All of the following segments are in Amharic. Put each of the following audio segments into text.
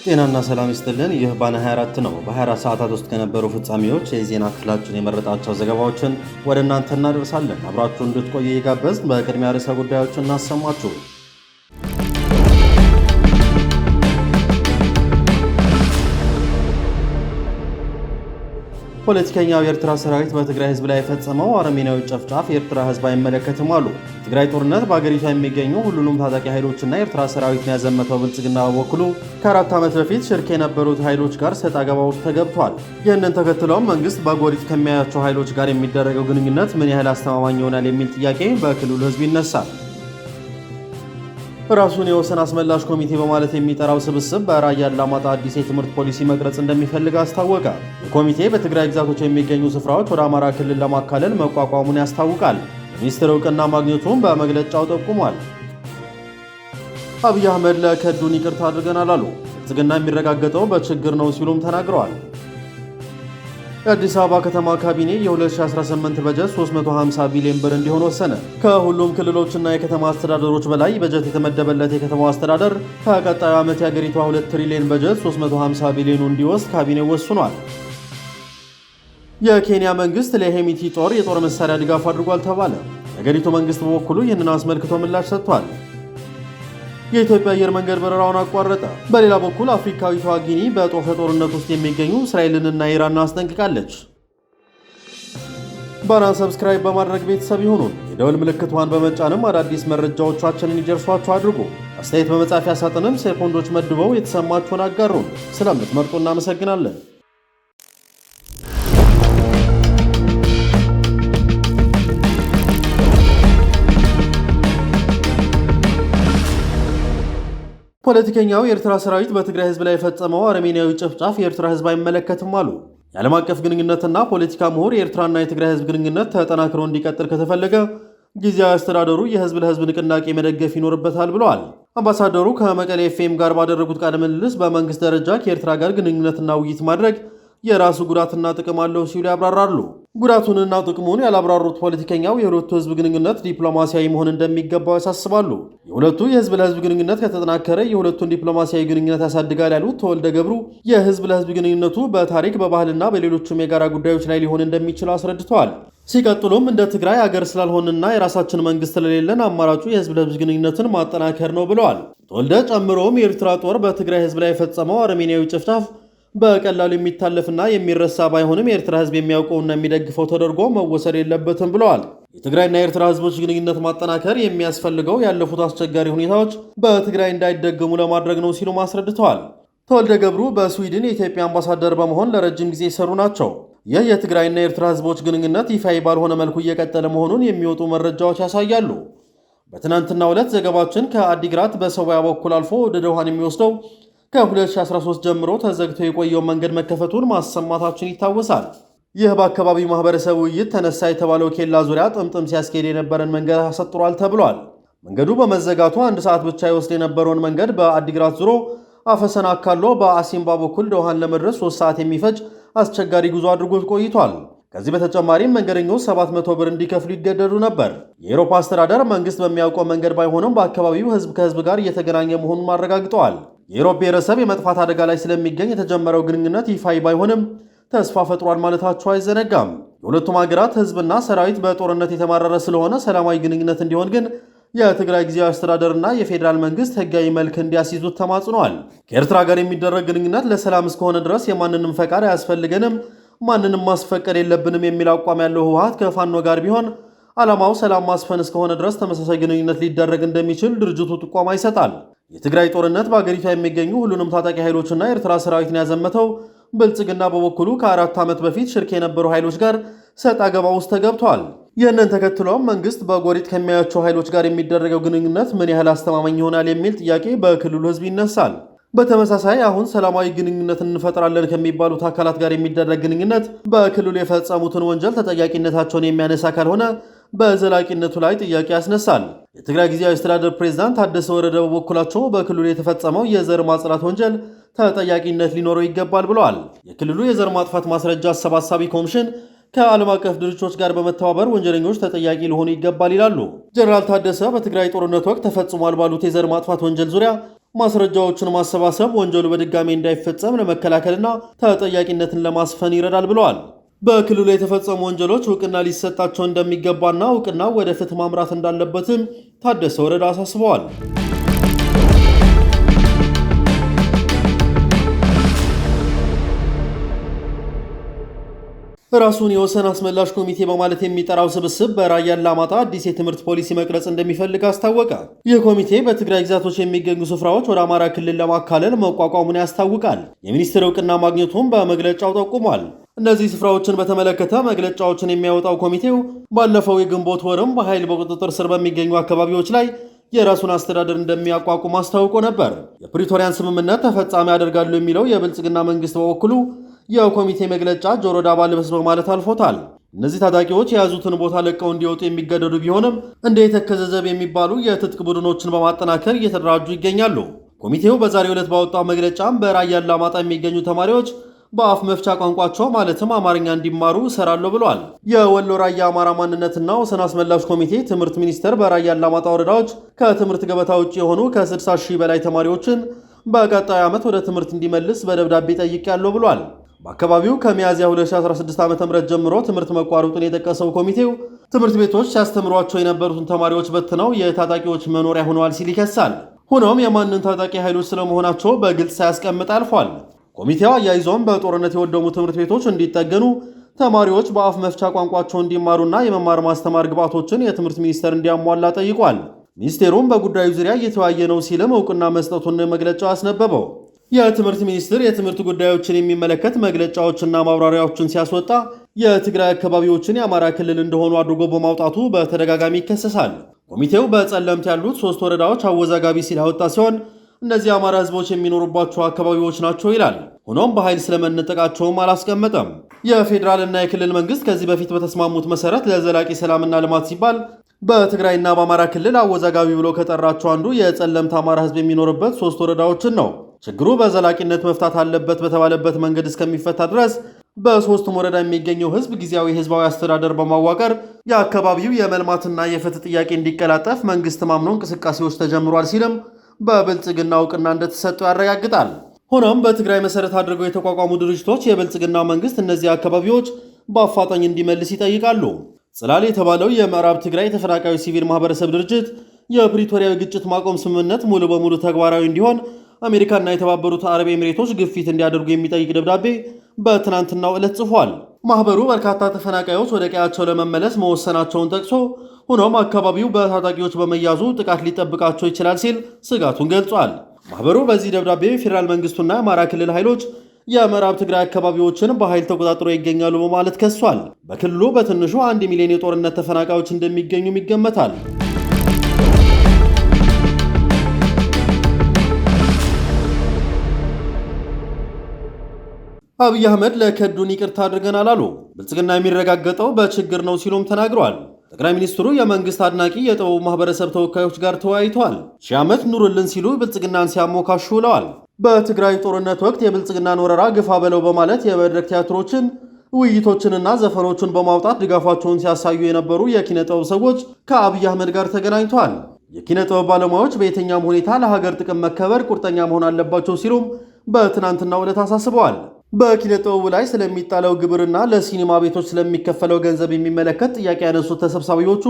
ጤናና ሰላም ይስጥልን። ይህ ባና 24 ነው። በ24 ሰዓታት ውስጥ ከነበሩ ፍጻሜዎች የዜና ክፍላችን የመረጣቸው ዘገባዎችን ወደ እናንተ እናደርሳለን። አብራችሁ እንድትቆዩ እየጋበዝን በቅድሚያ ርዕሰ ጉዳዮችን እናሰማችሁ። ፖለቲከኛው የኤርትራ ሰራዊት በትግራይ ህዝብ ላይ የፈጸመው አረመኔያዊ ጨፍጫፍ የኤርትራ ህዝብ አይመለከትም አሉ። ትግራይ ጦርነት በአገሪቷ የሚገኙ ሁሉንም ታጣቂ ኃይሎችና የኤርትራ ሰራዊትን ያዘመተው ብልጽግና በበኩሉ ከ4 ዓመት በፊት ሽርክ የነበሩት ኃይሎች ጋር ሰጥ አገባ ውስጥ ተገብቷል። ይህንን ተከትሎም መንግስት በጎሪጥ ከሚያያቸው ኃይሎች ጋር የሚደረገው ግንኙነት ምን ያህል አስተማማኝ ይሆናል የሚል ጥያቄ በክልሉ ህዝብ ይነሳል። ራሱን የወሰን አስመላሽ ኮሚቴ በማለት የሚጠራው ስብስብ በራያ አላማጣ አዲስ የትምህርት ፖሊሲ መቅረጽ እንደሚፈልግ አስታወቀ። የኮሚቴ በትግራይ ግዛቶች የሚገኙ ስፍራዎች ወደ አማራ ክልል ለማካለል መቋቋሙን ያስታውቃል። ሚኒስትር እውቅና ማግኘቱን በመግለጫው ጠቁሟል። አብይ አህመድ ለከዱን ይቅርታ አድርገናል አሉ። ብልጽግና የሚረጋገጠው በችግር ነው ሲሉም ተናግረዋል። የአዲስ አበባ ከተማ ካቢኔ የ2018 በጀት 350 ቢሊዮን ብር እንዲሆን ወሰነ። ከሁሉም ክልሎችና የከተማ አስተዳደሮች በላይ በጀት የተመደበለት የከተማው አስተዳደር ከቀጣዩ ዓመት የአገሪቷ 2 ትሪሊዮን በጀት 350 ቢሊዮኑ እንዲወስድ ካቢኔው ወስኗል። የኬንያ መንግስት ለሄሚቲ ጦር የጦር መሳሪያ ድጋፍ አድርጓል ተባለ። የአገሪቱ መንግስት በበኩሉ ይህንን አስመልክቶ ምላሽ ሰጥቷል። የኢትዮጵያ አየር መንገድ በረራውን አቋረጠ። በሌላ በኩል አፍሪካዊቷ ጊኒ በጦፈ ጦርነት ውስጥ የሚገኙ እስራኤልንና ኢራንን አስጠንቅቃለች። ባናን ሰብስክራይብ በማድረግ ቤተሰብ ይሁኑን። የደወል ምልክቷን በመጫንም አዳዲስ መረጃዎቻችንን ይደርሷችሁ አድርጉ። አስተያየት በመጻፊያ ሳጥንም ሴኮንዶች መድበው የተሰማችሁን አጋሩን። ስለምትመርጡ እናመሰግናለን። ፖለቲከኛው የኤርትራ ሰራዊት በትግራይ ህዝብ ላይ የፈጸመው አረመኔያዊ ጨፍጫፍ የኤርትራ ህዝብ አይመለከትም አሉ። የዓለም አቀፍ ግንኙነትና ፖለቲካ ምሁር የኤርትራና የትግራይ ህዝብ ግንኙነት ተጠናክሮ እንዲቀጥል ከተፈለገ ጊዜያዊ አስተዳደሩ የህዝብ ለህዝብ ንቅናቄ መደገፍ ይኖርበታል ብለዋል። አምባሳደሩ ከመቀሌ ኤፍኤም ጋር ባደረጉት ቃለ ምልልስ በመንግስት ደረጃ ከኤርትራ ጋር ግንኙነትና ውይይት ማድረግ የራሱ ጉዳትና ጥቅም አለው ሲሉ ያብራራሉ። ጉዳቱንና ጥቅሙን ያላብራሩት ፖለቲከኛው የሁለቱ ህዝብ ግንኙነት ዲፕሎማሲያዊ መሆን እንደሚገባው ያሳስባሉ። የሁለቱ የህዝብ ለህዝብ ግንኙነት ከተጠናከረ የሁለቱን ዲፕሎማሲያዊ ግንኙነት ያሳድጋል ያሉት ተወልደ ገብሩ የህዝብ ለህዝብ ግንኙነቱ በታሪክ በባህልና በሌሎችም የጋራ ጉዳዮች ላይ ሊሆን እንደሚችል አስረድተዋል። ሲቀጥሉም እንደ ትግራይ ሀገር ስላልሆንና የራሳችን መንግስት ስለሌለን አማራጩ የህዝብ ለህዝብ ግንኙነትን ማጠናከር ነው ብለዋል። ተወልደ ጨምሮም የኤርትራ ጦር በትግራይ ህዝብ ላይ የፈጸመው አረመኔያዊ ጭፍጨፋ በቀላሉ የሚታለፍና የሚረሳ ባይሆንም የኤርትራ ህዝብ የሚያውቀውና የሚደግፈው ተደርጎ መወሰድ የለበትም ብለዋል። የትግራይና የኤርትራ ህዝቦች ግንኙነት ማጠናከር የሚያስፈልገው ያለፉት አስቸጋሪ ሁኔታዎች በትግራይ እንዳይደገሙ ለማድረግ ነው ሲሉ አስረድተዋል። ተወልደ ገብሩ በስዊድን የኢትዮጵያ አምባሳደር በመሆን ለረጅም ጊዜ የሰሩ ናቸው። ይህ የትግራይና የኤርትራ ህዝቦች ግንኙነት ይፋዊ ባልሆነ መልኩ እየቀጠለ መሆኑን የሚወጡ መረጃዎች ያሳያሉ። በትናንትናው ዕለት ዘገባችን ከአዲግራት በሰውያ በኩል አልፎ ወደ ደውሃን የሚወስደው ከ2013 ጀምሮ ተዘግቶ የቆየው መንገድ መከፈቱን ማሰማታችን ይታወሳል። ይህ በአካባቢው ማህበረሰብ ውይይት ተነሳ የተባለው ኬላ ዙሪያ ጥምጥም ሲያስኬድ የነበረን መንገድ አሰጥሯል ተብሏል። መንገዱ በመዘጋቱ 1 ሰዓት ብቻ ይወስድ የነበረውን መንገድ በአዲግራት ዙሮ አፈሰን አካሎ በአሲምባ በኩል ደውሃን ለመድረስ 3 ሰዓት የሚፈጅ አስቸጋሪ ጉዞ አድርጎት ቆይቷል። ከዚህ በተጨማሪም መንገደኞች 700 ብር እንዲከፍሉ ይገደዱ ነበር። የአውሮፓ አስተዳደር መንግስት በሚያውቀው መንገድ ባይሆንም በአካባቢው ህዝብ ከህዝብ ጋር እየተገናኘ መሆኑን አረጋግጠዋል። የኢሮብ ብሔረሰብ የመጥፋት አደጋ ላይ ስለሚገኝ የተጀመረው ግንኙነት ይፋዊ ባይሆንም ተስፋ ፈጥሯል ማለታቸው አይዘነጋም። የሁለቱም ሀገራት ህዝብና ሰራዊት በጦርነት የተማረረ ስለሆነ ሰላማዊ ግንኙነት እንዲሆን ግን የትግራይ ጊዜያዊ አስተዳደርና የፌዴራል መንግስት ህጋዊ መልክ እንዲያስይዙት ተማጽነዋል። ከኤርትራ ጋር የሚደረግ ግንኙነት ለሰላም እስከሆነ ድረስ የማንንም ፈቃድ አያስፈልገንም፣ ማንንም ማስፈቀድ የለብንም የሚል አቋም ያለው ህወሓት ከፋኖ ጋር ቢሆን ዓላማው ሰላም ማስፈን እስከሆነ ድረስ ተመሳሳይ ግንኙነት ሊደረግ እንደሚችል ድርጅቱ ጥቆማ ይሰጣል። የትግራይ ጦርነት በአገሪቷ የሚገኙ ሁሉንም ታጣቂ ኃይሎችና የኤርትራ ሰራዊትን ያዘመተው ብልጽግና በበኩሉ ከ4 ዓመት በፊት ሽርክ የነበሩ ኃይሎች ጋር ሰጥ አገባ ውስጥ ተገብቷል። ይህንን ተከትሎም መንግስት በጎሪጥ ከሚያያቸው ኃይሎች ጋር የሚደረገው ግንኙነት ምን ያህል አስተማማኝ ይሆናል የሚል ጥያቄ በክልሉ ህዝብ ይነሳል። በተመሳሳይ አሁን ሰላማዊ ግንኙነት እንፈጥራለን ከሚባሉት አካላት ጋር የሚደረግ ግንኙነት በክልሉ የፈጸሙትን ወንጀል ተጠያቂነታቸውን የሚያነሳ ካልሆነ በዘላቂነቱ ላይ ጥያቄ ያስነሳል። የትግራይ ጊዜያዊ አስተዳደር ፕሬዝዳንት ታደሰ ወረደ በበኩላቸው በክልሉ የተፈጸመው የዘር ማጽዳት ወንጀል ተጠያቂነት ሊኖረው ይገባል ብለዋል። የክልሉ የዘር ማጥፋት ማስረጃ አሰባሳቢ ኮሚሽን ከዓለም አቀፍ ድርጅቶች ጋር በመተባበር ወንጀለኞች ተጠያቂ ሊሆኑ ይገባል ይላሉ። ጀነራል ታደሰ በትግራይ ጦርነት ወቅት ተፈጽሟል ባሉት የዘር ማጥፋት ወንጀል ዙሪያ ማስረጃዎችን ማሰባሰብ ወንጀሉ በድጋሚ እንዳይፈጸም ለመከላከልና ተጠያቂነትን ለማስፈን ይረዳል ብለዋል። በክልሉ የተፈጸሙ ወንጀሎች እውቅና ሊሰጣቸው እንደሚገባና እውቅና ወደ ፍትህ ማምራት እንዳለበትም ታደሰ ወረደ አሳስበዋል። ራሱን የወሰን አስመላሽ ኮሚቴ በማለት የሚጠራው ስብስብ በራያ አላማጣ አዲስ የትምህርት ፖሊሲ መቅረጽ እንደሚፈልግ አስታወቀ። ይህ ኮሚቴ በትግራይ ግዛቶች የሚገኙ ስፍራዎች ወደ አማራ ክልል ለማካለል መቋቋሙን ያስታውቃል። የሚኒስትር እውቅና ማግኘቱም በመግለጫው ጠቁሟል። እነዚህ ስፍራዎችን በተመለከተ መግለጫዎችን የሚያወጣው ኮሚቴው ባለፈው የግንቦት ወርም በኃይል በቁጥጥር ስር በሚገኙ አካባቢዎች ላይ የራሱን አስተዳደር እንደሚያቋቁም አስታውቆ ነበር። የፕሪቶሪያን ስምምነት ተፈጻሚ ያደርጋሉ የሚለው የብልጽግና መንግስት በበኩሉ የኮሚቴ መግለጫ ጆሮ ዳባ ልበስ በማለት አልፎታል። እነዚህ ታጣቂዎች የያዙትን ቦታ ለቀው እንዲወጡ የሚገደዱ ቢሆንም እንደ የተከዘ ዘብ የሚባሉ የትጥቅ ቡድኖችን በማጠናከር እየተደራጁ ይገኛሉ። ኮሚቴው በዛሬው ዕለት ባወጣው መግለጫም በራያ አላማጣ የሚገኙ ተማሪዎች በአፍ መፍቻ ቋንቋቸው ማለትም አማርኛ እንዲማሩ እሰራለሁ ብሏል። የወሎ ራያ አማራ ማንነትና ወሰን አስመላሽ ኮሚቴ ትምህርት ሚኒስቴር በራያ አላማጣ ወረዳዎች ከትምህርት ገበታ ውጭ የሆኑ ከ60 ሺህ በላይ ተማሪዎችን በቀጣዩ ዓመት ወደ ትምህርት እንዲመልስ በደብዳቤ ጠይቄያለሁ ብሏል። በአካባቢው ከሚያዝያ 2016 ዓ.ም ጀምሮ ትምህርት መቋረጡን የጠቀሰው ኮሚቴው ትምህርት ቤቶች ሲያስተምሯቸው የነበሩትን ተማሪዎች በትነው የታጣቂዎች መኖሪያ ሆነዋል ሲል ይከሳል። ሆኖም የማንን ታጣቂ ኃይሎች ስለመሆናቸው በግልጽ ሳያስቀምጥ አልፏል። ኮሚቴው አያይዞም በጦርነት የወደሙ ትምህርት ቤቶች እንዲጠገኑ፣ ተማሪዎች በአፍ መፍቻ ቋንቋቸው እንዲማሩና የመማር ማስተማር ግብዓቶችን የትምህርት ሚኒስቴር እንዲያሟላ ጠይቋል። ሚኒስቴሩም በጉዳዩ ዙሪያ እየተወያየ ነው ሲልም እውቅና መስጠቱን መግለጫው አስነበበው። የትምህርት ሚኒስቴር የትምህርት ጉዳዮችን የሚመለከት መግለጫዎችና ማብራሪያዎችን ሲያስወጣ የትግራይ አካባቢዎችን የአማራ ክልል እንደሆኑ አድርጎ በማውጣቱ በተደጋጋሚ ይከሰሳል። ኮሚቴው በጸለምት ያሉት 3 ወረዳዎች አወዛጋቢ ሲል ያወጣ ሲሆን እነዚህ የአማራ ሕዝቦች የሚኖሩባቸው አካባቢዎች ናቸው ይላል። ሆኖም በኃይል ስለመነጠቃቸውም አላስቀመጠም። የፌዴራልና የክልል መንግስት ከዚህ በፊት በተስማሙት መሰረት ለዘላቂ ሰላምና ልማት ሲባል በትግራይና በአማራ ክልል አወዛጋቢ ብሎ ከጠራቸው አንዱ የጸለምት አማራ ሕዝብ የሚኖርበት 3 ወረዳዎችን ነው። ችግሩ በዘላቂነት መፍታት አለበት በተባለበት መንገድ እስከሚፈታ ድረስ በ3ቱም ወረዳ የሚገኘው ህዝብ ጊዜያዊ ህዝባዊ አስተዳደር በማዋቀር የአካባቢው የመልማትና የፍትህ ጥያቄ እንዲቀላጠፍ መንግስት ማምኖ እንቅስቃሴዎች ተጀምሯል ሲልም በብልጽግና እውቅና እንደተሰጠው ያረጋግጣል። ሆኖም በትግራይ መሰረት አድርገው የተቋቋሙ ድርጅቶች የብልጽግናው መንግስት እነዚህ አካባቢዎች በአፋጣኝ እንዲመልስ ይጠይቃሉ። ጽላል የተባለው የምዕራብ ትግራይ ተፈናቃዮች ሲቪል ማህበረሰብ ድርጅት የፕሪቶሪያዊ ግጭት ማቆም ስምምነት ሙሉ በሙሉ ተግባራዊ እንዲሆን አሜሪካና የተባበሩት አረብ ኤሚሬቶች ግፊት እንዲያደርጉ የሚጠይቅ ደብዳቤ በትናንትናው ዕለት ጽፏል። ማህበሩ በርካታ ተፈናቃዮች ወደ ቀያቸው ለመመለስ መወሰናቸውን ጠቅሶ ሆኖም አካባቢው በታጣቂዎች በመያዙ ጥቃት ሊጠብቃቸው ይችላል ሲል ስጋቱን ገልጿል። ማህበሩ በዚህ ደብዳቤ ፌዴራል መንግስቱና የአማራ ክልል ኃይሎች የምዕራብ ትግራይ አካባቢዎችን በኃይል ተቆጣጥሮ ይገኛሉ በማለት ከሷል። በክልሉ በትንሹ 1 ሚሊዮን የጦርነት ተፈናቃዮች እንደሚገኙም ይገመታል። አብይ አህመድ ለከዱን ይቅርታ አድርገናል አሉ። ብልጽግና የሚረጋገጠው በችግር ነው ሲሉም ተናግረዋል። ጠቅላይ ሚኒስትሩ የመንግስት አድናቂ የጥበቡ ማህበረሰብ ተወካዮች ጋር ተወያይተዋል። ሺህ ዓመት ኑርልን ሲሉ ብልጽግናን ሲያሞካሹ ውለዋል። በትግራይ ጦርነት ወቅት የብልጽግናን ወረራ ግፋ በለው በማለት የመድረክ ቲያትሮችን፣ ውይይቶችንና ዘፈኖችን በማውጣት ድጋፋቸውን ሲያሳዩ የነበሩ የኪነ ጥበብ ሰዎች ከአብይ አህመድ ጋር ተገናኝተዋል። የኪነ ጥበብ ባለሙያዎች በየትኛውም ሁኔታ ለሀገር ጥቅም መከበር ቁርጠኛ መሆን አለባቸው ሲሉም በትናንትናው ዕለት አሳስበዋል። በኪነ ጥበቡ ላይ ስለሚጣለው ግብርና ለሲኒማ ቤቶች ስለሚከፈለው ገንዘብ የሚመለከት ጥያቄ ያነሱት ተሰብሳቢዎቹ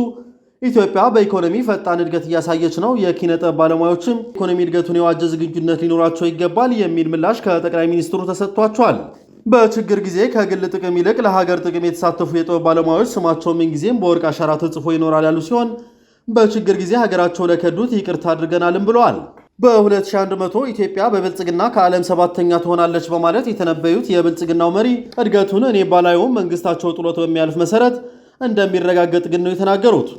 ኢትዮጵያ በኢኮኖሚ ፈጣን እድገት እያሳየች ነው፣ የኪነ ጥበብ ባለሙያዎችም ኢኮኖሚ እድገቱን የዋጀ ዝግጁነት ሊኖራቸው ይገባል የሚል ምላሽ ከጠቅላይ ሚኒስትሩ ተሰጥቷቸዋል። በችግር ጊዜ ከግል ጥቅም ይልቅ ለሀገር ጥቅም የተሳተፉ የጥበብ ባለሙያዎች ስማቸው ምንጊዜም በወርቅ አሻራ ተጽፎ ይኖራል ያሉ ሲሆን በችግር ጊዜ ሀገራቸው ለከዱት ይቅርታ አድርገናልም ብለዋል። በ2100 ኢትዮጵያ በብልጽግና ከዓለም 7ኛ ትሆናለች በማለት የተነበዩት የብልጽግናው መሪ እድገቱን እኔ ባላየውም መንግስታቸው ጥሎት በሚያልፍ መሰረት እንደሚረጋገጥ ግን ነው የተናገሩት።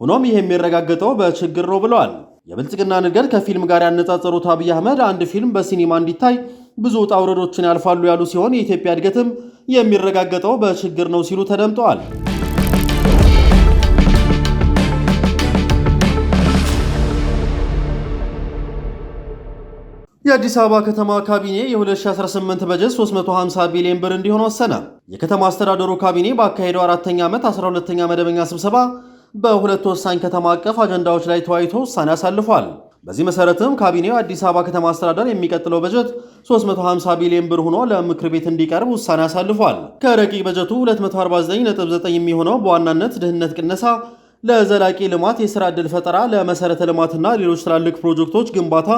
ሆኖም ይህ የሚረጋገጠው በችግር ነው ብለዋል። የብልጽግናን እድገት ከፊልም ጋር ያነጻጸሩት አብይ አህመድ አንድ ፊልም በሲኒማ እንዲታይ ብዙ ውጣ ውረዶችን ያልፋሉ ያሉ ሲሆን የኢትዮጵያ እድገትም የሚረጋገጠው በችግር ነው ሲሉ ተደምጠዋል። የአዲስ አበባ ከተማ ካቢኔ የ2018 በጀት 350 ቢሊዮን ብር እንዲሆን ወሰነ። የከተማ አስተዳደሩ ካቢኔ ባካሄደው 4ኛ ዓመት 12ኛ መደበኛ ስብሰባ በሁለት ወሳኝ ከተማ አቀፍ አጀንዳዎች ላይ ተወያይቶ ውሳኔ አሳልፏል። በዚህ መሰረትም ካቢኔው አዲስ አበባ ከተማ አስተዳደር የሚቀጥለው በጀት 350 ቢሊዮን ብር ሆኖ ለምክር ቤት እንዲቀርብ ውሳኔ አሳልፏል። ከረቂቅ በጀቱ 249.9 የሚሆነው በዋናነት ድህነት ቅነሳ፣ ለዘላቂ ልማት፣ የሥራ ዕድል ፈጠራ፣ ለመሰረተ ልማትና ሌሎች ትላልቅ ፕሮጀክቶች ግንባታ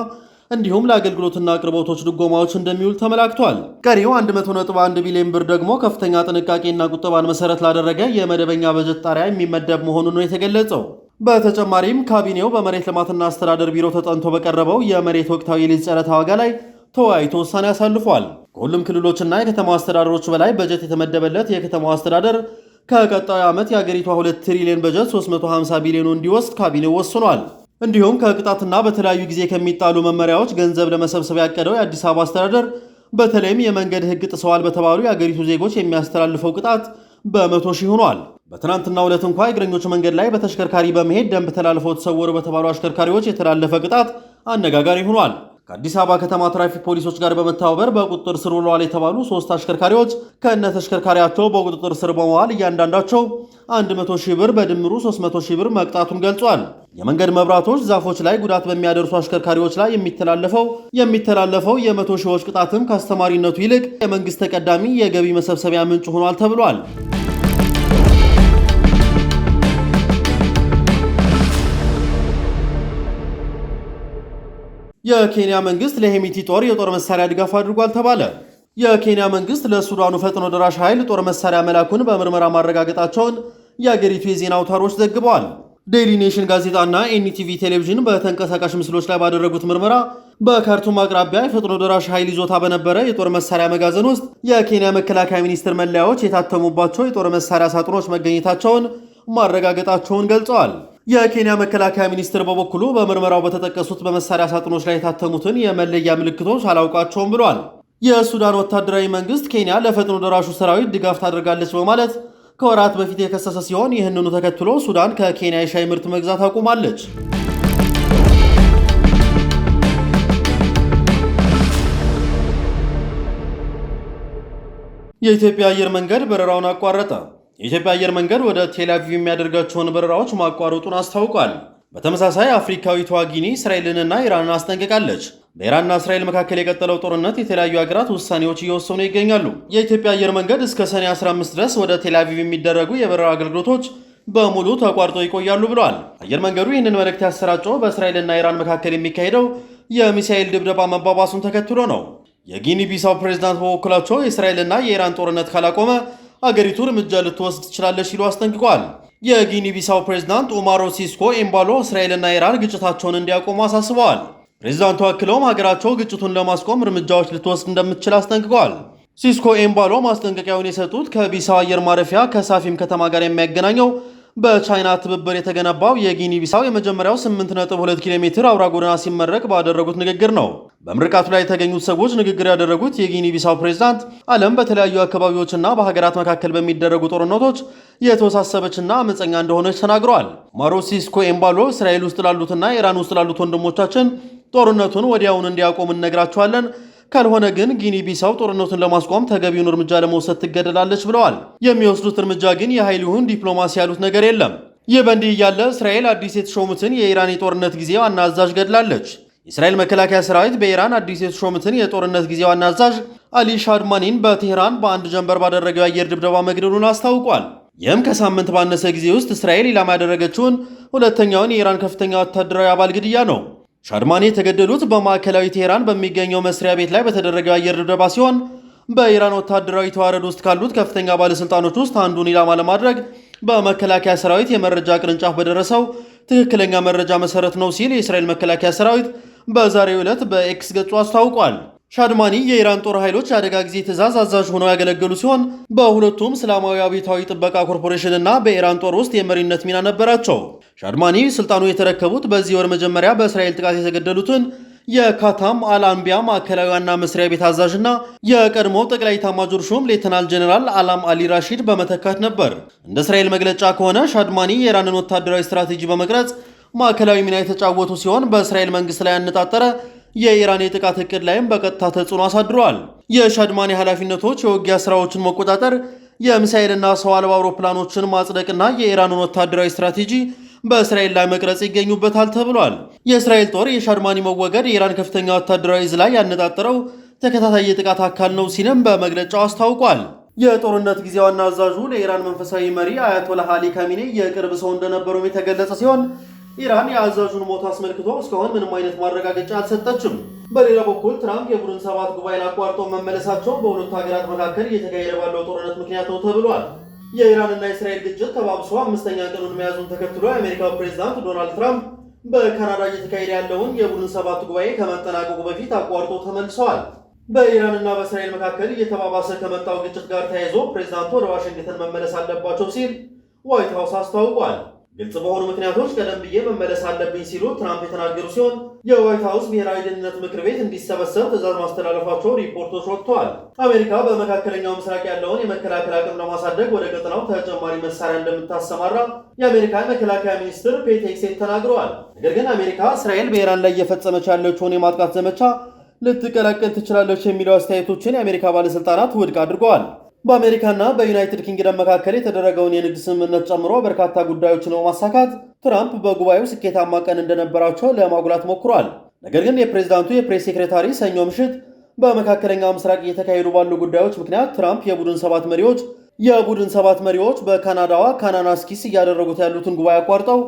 እንዲሁም ለአገልግሎትና አቅርቦቶች ድጎማዎች እንደሚውል ተመላክቷል። ቀሪው 100.1 ቢሊዮን ብር ደግሞ ከፍተኛ ጥንቃቄና ቁጠባን መሰረት ላደረገ የመደበኛ በጀት ጣሪያ የሚመደብ መሆኑን ነው የተገለጸው። በተጨማሪም ካቢኔው በመሬት ልማትና አስተዳደር ቢሮ ተጠንቶ በቀረበው የመሬት ወቅታዊ ሊዝ ጨረታ ዋጋ ላይ ተወያይቶ ውሳኔ አሳልፏል። ከሁሉም ክልሎችና የከተማ አስተዳደሮች በላይ በጀት የተመደበለት የከተማው አስተዳደር ከቀጣዩ ዓመት የአገሪቷ 2 ትሪሊዮን በጀት 350 ቢሊዮን እንዲወስድ ካቢኔው ወስኗል። እንዲሁም ከቅጣትና በተለያዩ ጊዜ ከሚጣሉ መመሪያዎች ገንዘብ ለመሰብሰብ ያቀደው የአዲስ አበባ አስተዳደር በተለይም የመንገድ ሕግ ጥሰዋል በተባሉ የአገሪቱ ዜጎች የሚያስተላልፈው ቅጣት በ100 ሺህ ሆኗል። በትናንትናው ዕለት እንኳ የእግረኞች መንገድ ላይ በተሽከርካሪ በመሄድ ደንብ ተላልፈው ተሰወሩ በተባሉ አሽከርካሪዎች የተላለፈ ቅጣት አነጋጋሪ ሆኗል። ከአዲስ አበባ ከተማ ትራፊክ ፖሊሶች ጋር በመተባበር በቁጥጥር ስር ውለዋል የተባሉ 3 አሽከርካሪዎች ከነ ተሽከርካሪያቸው በቁጥጥር ስር በመዋል እያንዳንዳቸው 100 ሺህ ብር በድምሩ 300 ሺህ ብር መቅጣቱን ገልጿል። የመንገድ መብራቶች፣ ዛፎች ላይ ጉዳት በሚያደርሱ አሽከርካሪዎች ላይ የሚተላለፈው የ100 ሺዎች ቅጣትም ከአስተማሪነቱ ይልቅ የመንግስት ተቀዳሚ የገቢ መሰብሰቢያ ምንጭ ሆኗል ተብሏል። የኬንያ መንግስት ለሄሚቲ ጦር የጦር መሳሪያ ድጋፍ አድርጓል ተባለ። የኬንያ መንግስት ለሱዳኑ ፈጥኖ ደራሽ ኃይል ጦር መሳሪያ መላኩን በምርመራ ማረጋገጣቸውን የአገሪቱ የዜና አውታሮች ዘግበዋል። ዴይሊ ኔሽን ጋዜጣና ኤንቲቪ ቴሌቪዥን በተንቀሳቃሽ ምስሎች ላይ ባደረጉት ምርመራ በካርቱም አቅራቢያ የፈጥኖ ደራሽ ኃይል ይዞታ በነበረ የጦር መሳሪያ መጋዘን ውስጥ የኬንያ መከላከያ ሚኒስቴር መለያዎች የታተሙባቸው የጦር መሳሪያ ሳጥኖች መገኘታቸውን ማረጋገጣቸውን ገልጸዋል። የኬንያ መከላከያ ሚኒስቴር በበኩሉ በምርመራው በተጠቀሱት በመሳሪያ ሳጥኖች ላይ የታተሙትን የመለያ ምልክቶች አላውቃቸውም ብሏል። የሱዳን ወታደራዊ መንግስት ኬንያ ለፈጥኖ ደራሹ ሰራዊት ድጋፍ ታደርጋለች በማለት ከወራት በፊት የከሰሰ ሲሆን ይህንኑ ተከትሎ ሱዳን ከኬንያ የሻይ ምርት መግዛት አቁማለች። የኢትዮጵያ አየር መንገድ በረራውን አቋረጠ። የኢትዮጵያ አየር መንገድ ወደ ቴል አቪቭ የሚያደርጋቸውን በረራዎች ማቋረጡን አስታውቋል። በተመሳሳይ አፍሪካዊቷ ጊኒ እስራኤልንና ኢራንን አስጠንቅቃለች። በኢራንና እስራኤል መካከል የቀጠለው ጦርነት የተለያዩ ሀገራት ውሳኔዎች እየወሰኑ ይገኛሉ። የኢትዮጵያ አየር መንገድ እስከ ሰኔ 15 ድረስ ወደ ቴል አቪቭ የሚደረጉ የበረራ አገልግሎቶች በሙሉ ተቋርጠው ይቆያሉ ብለዋል። አየር መንገዱ ይህንን መልእክት ያሰራጨው በእስራኤልና ኢራን መካከል የሚካሄደው የሚሳኤል ድብደባ መባባሱን ተከትሎ ነው። የጊኒ ቢሳው ፕሬዝዳንት በበኩላቸው የእስራኤልና የኢራን ጦርነት ካላቆመ አገሪቱ እርምጃ ልትወስድ ትችላለች ሲሉ አስጠንቅቀዋል። የጊኒ ቢሳው ፕሬዝዳንት ኡማሮ ሲስኮ ኤምባሎ እስራኤልና ኢራን ግጭታቸውን እንዲያቆሙ አሳስበዋል። ፕሬዝዳንቱ አክለውም ሀገራቸው ግጭቱን ለማስቆም እርምጃዎች ልትወስድ እንደምትችል አስጠንቅቀዋል። ሲስኮ ኤምባሎ ማስጠንቀቂያውን የሰጡት ከቢሳው አየር ማረፊያ ከሳፊም ከተማ ጋር የሚያገናኘው በቻይና ትብብር የተገነባው የጊኒ ቢሳው የመጀመሪያው 8.2 ኪሎ ሜትር አውራ ጎዳና ሲመረቅ ባደረጉት ንግግር ነው። በምርቃቱ ላይ የተገኙት ሰዎች ንግግር ያደረጉት የጊኒ ቢሳው ፕሬዝዳንት ዓለም በተለያዩ አካባቢዎችና በሀገራት መካከል በሚደረጉ ጦርነቶች የተወሳሰበችና አመፀኛ እንደሆነች ተናግረዋል። ማሮ ሲስኮ ኤምባሎ እስራኤል ውስጥ ላሉትና ኢራን ውስጥ ላሉት ወንድሞቻችን ጦርነቱን ወዲያውን እንዲያቆም እነግራቸዋለን፣ ካልሆነ ግን ጊኒ ቢሳው ጦርነቱን ለማስቆም ተገቢውን እርምጃ ለመውሰድ ትገደላለች ብለዋል። የሚወስዱት እርምጃ ግን የኃይል ይሁን ዲፕሎማሲ ያሉት ነገር የለም። ይህ በእንዲህ እያለ እስራኤል አዲስ የተሾሙትን የኢራን የጦርነት ጊዜ ዋና አዛዥ ገድላለች። የእስራኤል መከላከያ ሰራዊት በኢራን አዲስ የተሾሙትን የጦርነት ጊዜ ዋና አዛዥ አሊ ሻድማኒን በቴህራን በአንድ ጀንበር ባደረገው የአየር ድብደባ መግደሉን አስታውቋል። ይህም ከሳምንት ባነሰ ጊዜ ውስጥ እስራኤል ኢላማ ያደረገችውን ሁለተኛውን የኢራን ከፍተኛ ወታደራዊ አባል ግድያ ነው። ሻድማኒ የተገደሉት በማዕከላዊ ቴህራን በሚገኘው መስሪያ ቤት ላይ በተደረገው የአየር ድብደባ ሲሆን በኢራን ወታደራዊ ተዋረድ ውስጥ ካሉት ከፍተኛ ባለስልጣኖች ውስጥ አንዱን ኢላማ ለማድረግ በመከላከያ ሰራዊት የመረጃ ቅርንጫፍ በደረሰው ትክክለኛ መረጃ መሰረት ነው ሲል የእስራኤል መከላከያ ሰራዊት በዛሬው ዕለት በኤክስ ገጹ አስታውቋል። ሻድማኒ የኢራን ጦር ኃይሎች አደጋ ጊዜ ትዕዛዝ አዛዥ ሆነው ያገለገሉ ሲሆን በሁለቱም እስላማዊ አብዮታዊ ጥበቃ ኮርፖሬሽን እና በኢራን ጦር ውስጥ የመሪነት ሚና ነበራቸው። ሻድማኒ ስልጣኑ የተረከቡት በዚህ ወር መጀመሪያ በእስራኤል ጥቃት የተገደሉትን የካታም አልአንቢያ ማዕከላዊ ዋና መስሪያ ቤት አዛዥና የቀድሞው ጠቅላይ ኤታማዦር ሹም ሌተናል ጀኔራል አላም አሊ ራሺድ በመተካት ነበር። እንደ እስራኤል መግለጫ ከሆነ ሻድማኒ የኢራንን ወታደራዊ ስትራቴጂ በመቅረጽ ማዕከላዊ ሚና የተጫወቱ ሲሆን በእስራኤል መንግስት ላይ ያነጣጠረ የኢራን የጥቃት እቅድ ላይም በቀጥታ ተጽዕኖ አሳድረዋል። የሻድማኒ ኃላፊነቶች የውጊያ ስራዎችን መቆጣጠር፣ የሚሳኤልና ሰው አልባ አውሮፕላኖችን ማጽደቅና የኢራንን ወታደራዊ ስትራቴጂ በእስራኤል ላይ መቅረጽ ይገኙበታል ተብሏል። የእስራኤል ጦር የሻድማኒ መወገድ የኢራን ከፍተኛ ወታደራዊ ዕዝ ላይ ያነጣጠረው ተከታታይ የጥቃት አካል ነው ሲልም በመግለጫው አስታውቋል። የጦርነት ጊዜ ዋና አዛዡ ለኢራን መንፈሳዊ መሪ አያቶላህ አሊ ካሚኔ የቅርብ ሰው እንደነበሩም የተገለጸ ሲሆን ኢራን የአዛዡን ሞት አስመልክቶ እስካሁን ምንም አይነት ማረጋገጫ አልሰጠችም። በሌላ በኩል ትራምፕ የቡድን ሰባት ጉባኤን አቋርጦ መመለሳቸው በሁለቱ ሀገራት መካከል እየተካሄደ ባለው ጦርነት ምክንያት ነው ተብሏል። የኢራንና የእስራኤል ግጭት ተባብሶ አምስተኛ ቀኑን መያዙን ተከትሎ የአሜሪካው ፕሬዝዳንት ዶናልድ ትራምፕ በካናዳ እየተካሄደ ያለውን የቡድን ሰባት ጉባኤ ከመጠናቀቁ በፊት አቋርጦ ተመልሰዋል። በኢራንና በእስራኤል መካከል እየተባባሰ ከመጣው ግጭት ጋር ተያይዞ ፕሬዝዳንቱ ወደ ዋሽንግተን መመለስ አለባቸው ሲል ዋይት ሀውስ አስታውቋል። ግልጽ በሆኑ ምክንያቶች ቀደም ብዬ መመለስ አለብኝ ሲሉ ትራምፕ የተናገሩ ሲሆን የዋይት ሀውስ ብሔራዊ ደህንነት ምክር ቤት እንዲሰበሰብ ትዕዛዝ ማስተላለፋቸው ሪፖርቶች ወጥተዋል። አሜሪካ በመካከለኛው ምስራቅ ያለውን የመከላከል አቅም ለማሳደግ ወደ ቀጠናው ተጨማሪ መሳሪያ እንደምታሰማራ የአሜሪካ የመከላከያ ሚኒስትር ፔት ሄግሴት ተናግረዋል። ነገር ግን አሜሪካ እስራኤል በኢራን ላይ እየፈጸመች ያለችውን የማጥቃት ዘመቻ ልትቀላቀል ትችላለች የሚሉ አስተያየቶችን የአሜሪካ ባለሥልጣናት ውድቅ አድርገዋል። በአሜሪካና በዩናይትድ ኪንግደም መካከል የተደረገውን የንግድ ስምምነት ጨምሮ በርካታ ጉዳዮችን በማሳካት ትራምፕ በጉባኤው ስኬታማ ቀን እንደነበራቸው ለማጉላት ሞክሯል። ነገር ግን የፕሬዝዳንቱ የፕሬስ ሴክሬታሪ ሰኞ ምሽት በመካከለኛው ምስራቅ እየተካሄዱ ባሉ ጉዳዮች ምክንያት ትራምፕ የቡድን ሰባት መሪዎች በካናዳዋ ካናናስኪስ እያደረጉት ያሉትን ጉባኤ አቋርጠው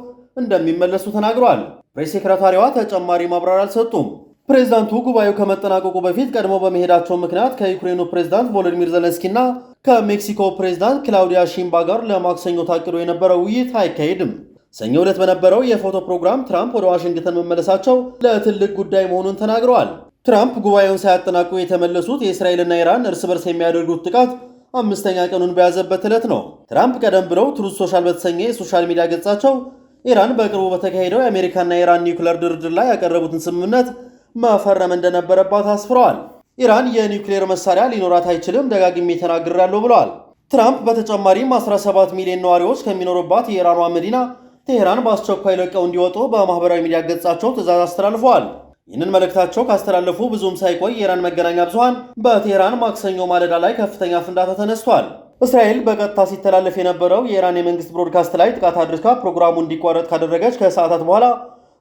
እንደሚመለሱ ተናግረዋል። ፕሬስ ሴክሬታሪዋ ተጨማሪ ማብራሪያ አልሰጡም። ፕሬዝዳንቱ ጉባኤው ከመጠናቀቁ በፊት ቀድሞ በመሄዳቸው ምክንያት ከዩክሬኑ ፕሬዝዳንት ቮሎዲሚር ዘለንስኪና ከሜክሲኮ ፕሬዝዳንት ክላውዲያ ሺምባ ጋር ለማክሰኞ ታቅዶ የነበረው ውይይት አይካሄድም። ሰኞ ዕለት በነበረው የፎቶ ፕሮግራም ትራምፕ ወደ ዋሽንግተን መመለሳቸው ለትልቅ ጉዳይ መሆኑን ተናግረዋል። ትራምፕ ጉባኤውን ሳያጠናቅቁ የተመለሱት የእስራኤልና ኢራን እርስ በርስ የሚያደርጉት ጥቃት አምስተኛ ቀኑን በያዘበት ዕለት ነው። ትራምፕ ቀደም ብለው ትሩዝ ሶሻል በተሰኘ የሶሻል ሚዲያ ገጻቸው ኢራን በቅርቡ በተካሄደው የአሜሪካና የኢራን ኒውክለር ድርድር ላይ ያቀረቡትን ስምምነት መፈረም እንደነበረባት አስፍረዋል። ኢራን የኒውክሌር መሳሪያ ሊኖራት አይችልም፣ ደጋግሜ ተናግሬያለሁ ብለዋል። ትራምፕ በተጨማሪም 17 ሚሊዮን ነዋሪዎች ከሚኖሩባት የኢራኗ መዲና ቴሄራን በአስቸኳይ ለቀው እንዲወጡ በማህበራዊ ሚዲያ ገጻቸው ትዕዛዝ አስተላልፈዋል። ይህንን መልእክታቸው ካስተላለፉ ብዙም ሳይቆይ የኢራን መገናኛ ብዙሃን በቴሄራን ማክሰኞ ማለዳ ላይ ከፍተኛ ፍንዳታ ተነስቷል። እስራኤል በቀጥታ ሲተላለፍ የነበረው የኢራን የመንግስት ብሮድካስት ላይ ጥቃት አድርጋ ፕሮግራሙ እንዲቋረጥ ካደረገች ከሰዓታት በኋላ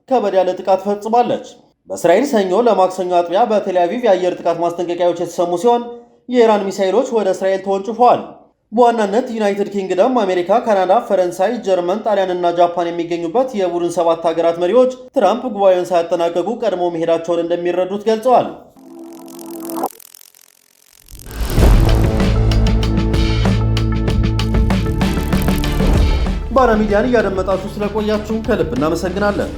ከበድ ያለ ጥቃት ፈጽማለች። በእስራኤል ሰኞ ለማክሰኞ አጥቢያ በቴል አቪቭ የአየር ጥቃት ማስጠንቀቂያዎች የተሰሙ ሲሆን የኢራን ሚሳይሎች ወደ እስራኤል ተወንጭፈዋል። በዋናነት ዩናይትድ ኪንግደም፣ አሜሪካ፣ ካናዳ፣ ፈረንሳይ፣ ጀርመን፣ ጣሊያን እና ጃፓን የሚገኙበት የቡድን ሰባት ሀገራት መሪዎች ትራምፕ ጉባኤውን ሳያጠናቀቁ ቀድሞ መሄዳቸውን እንደሚረዱት ገልጸዋል። ባና ሚዲያን እያደመጣችሁ ስለቆያችሁ ከልብ እናመሰግናለን።